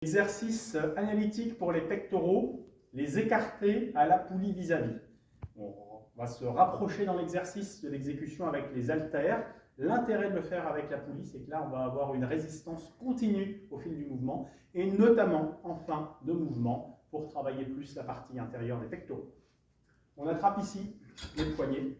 Exercice analytique pour les pectoraux, les écarter à la poulie vis-à-vis. On va se rapprocher dans l'exercice de l'exécution avec les haltères. L'intérêt de le faire avec la poulie, c'est que là, on va avoir une résistance continue au fil du mouvement, et notamment en fin de mouvement, pour travailler plus la partie intérieure des pectoraux. On attrape ici les poignets.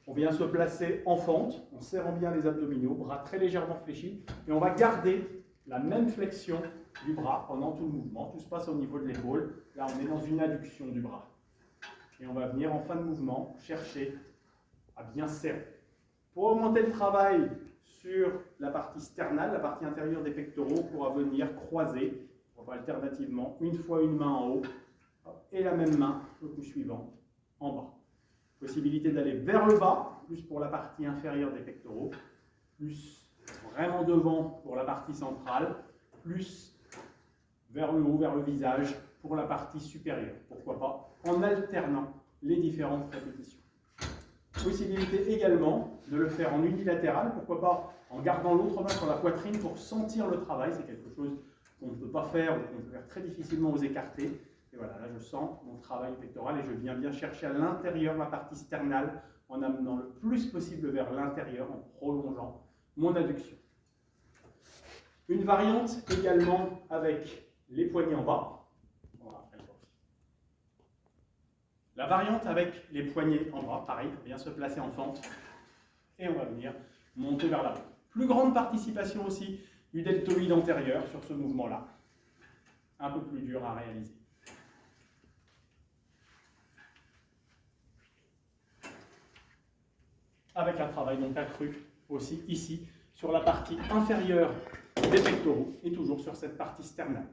On vient se placer en fente, en serrant bien les abdominaux, bras très légèrement fléchis, et on va garder la même flexion du bras pendant tout le mouvement. Tout se passe au niveau de l'épaule. Là, on est dans une adduction du bras. Et on va venir en fin de mouvement chercher à bien serrer. Pour augmenter le travail sur la partie sternale, la partie intérieure des pectoraux, on pourra venir croiser, alternativement, une fois une main en haut et la même main, le coup suivant, en bas. Possibilité d'aller vers le bas, plus pour la partie inférieure des pectoraux, plus vraiment devant pour la partie centrale, plus vers le haut, vers le visage pour la partie supérieure. Pourquoi pas en alternant les différentes répétitions. Possibilité également de le faire en unilatéral, pourquoi pas en gardant l'autre main sur la poitrine pour sentir le travail. C'est quelque chose qu'on ne peut pas faire ou qu'on peut faire très difficilement aux écartés. Et voilà, là je sens mon travail pectoral et je viens bien chercher à l'intérieur ma partie sternale en amenant le plus possible vers l'intérieur, en prolongeant mon adduction. Une variante également avec les poignets en bas. La variante avec les poignets en bas, pareil, bien se placer en fente et on va venir monter vers l'avant. Plus grande participation aussi du deltoïde antérieur sur ce mouvement-là. Un peu plus dur à réaliser. Avec un travail donc accru aussi ici sur la partie inférieure des pectoraux et toujours sur cette partie sternale.